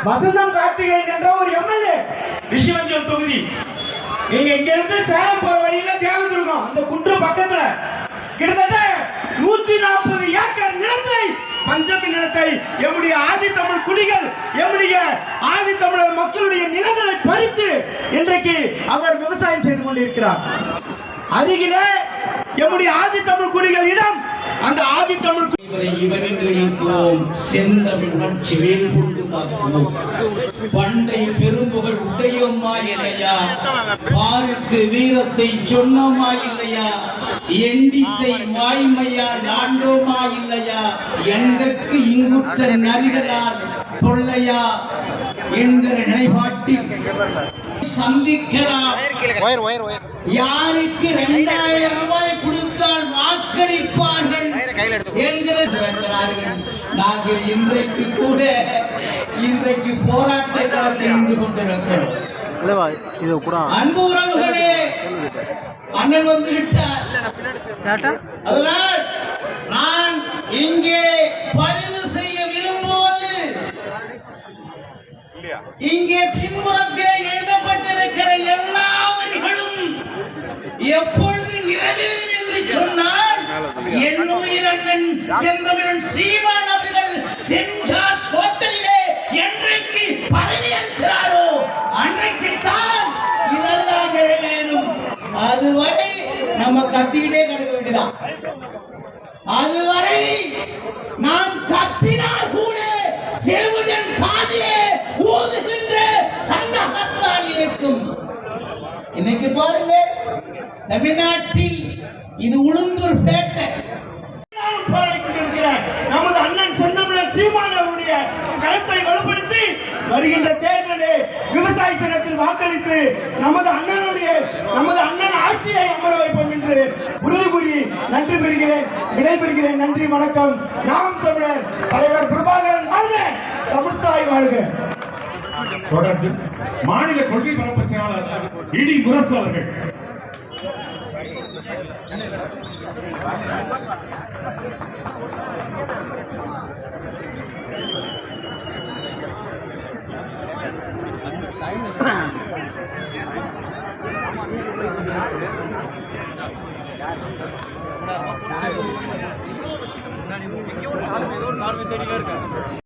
வசந்தம் கார்த்திகேயன் என்ற ஒரு எம்எல்ஏ ரிஷிவஞ்சல் தொகுதி. நீங்க இங்க இருந்து சேலம் போற வழியில தியாகதுருகம் அந்த குன்று பக்கத்துல கிட்டத்தட்ட 140 ஏக்கர் நிலத்தை, பஞ்சமி நிலத்தை எம்முடைய ஆதி தமிழ் குடிகள், எம்முடைய ஆதி தமிழர் மக்களுடைய நிலங்களை பறித்து இன்றைக்கு அவர் விவசாயம் செய்து கொண்டிருக்கிறார். அருகிலே எம்முடைய ஆதி தமிழ் குடிகளிடம் அந்த ஆதி தமிழ் செந்தமிழ் உணர்ச்சி வேல் கொண்டு காக்குவோம். பண்டை பெரும்புகள் உடையோமா இல்லையா, பாருக்கு வீரத்தை சொன்னோமா இல்லையா, எண்டிசை வாய்மையா நாண்டோமா இல்லையா, எங்கற்கு இங்குற்ற நரிகளால் தொல்லையா என்கிற நிலைப்பாட்டில் சந்திக்கலாம். யாருக்கு 2000 ரூபாய் கொடுத்தால் வாக்களிப்பார்கள் என்கிறார்கள். நாங்கள் இன்றைக்கு போராட்ட களத்தில் நின்று கொண்டிருக்கிறோம். அன்பு உறவுகளே, அண்ணன் வந்து விட்டார். அதனால் நான் இங்கே பதிவு செய்ய விரும்புவது, இங்கே பின்புறத்தில் எழுதப்பட்டிருக்கிற எல்லா வரிகளும் எப்பொழுது நிறைவேறும் என்று சொன்னால், என் உயிரண்ணன் செந்தமிழன் சீமான் அவர்கள் செஞ்சார் கோட்டையிலே என்றைக்கு பதவியேற்கிறாரோ அன்றைக்கு தான் இதெல்லாம் நிறைவேறும். அதுவரை நம்ம கத்திக்கிட்டே கிடக்க வேண்டியதான். அதுவரை நாம் கத்தினால் கூட செல்வதன் காதிலே ஊதுகின்ற சங்கத்தான் இருக்கும். இன்னைக்கு பாருங்க, தமிழ்நாட்டில் இது உளுந்தூர் பேட்டை. போராடி கொண்டிருக்கிற நமது அண்ணன் செந்தமிழன் சீமான் அவருடைய கருத்தை வலுப்படுத்தி வருகின்ற தேர்தலில் விவசாய சங்கத்தில் வாக்களித்து நமது அண்ணன் ஆட்சியை அமர வைப்போம் என்று உறுதி கூறி நன்றி பெறுகிறேன், விடைபெறுகிறேன். நன்றி, வணக்கம். நாம் தமிழர் தலைவர் பிரபாகரன் வாழ்க, தமிழ்த்தாய் வாழ்க. தொடர்ந்து மாநில கொள்கை பரப்பு செயலாளர் இடி முரசு அவர்கள்.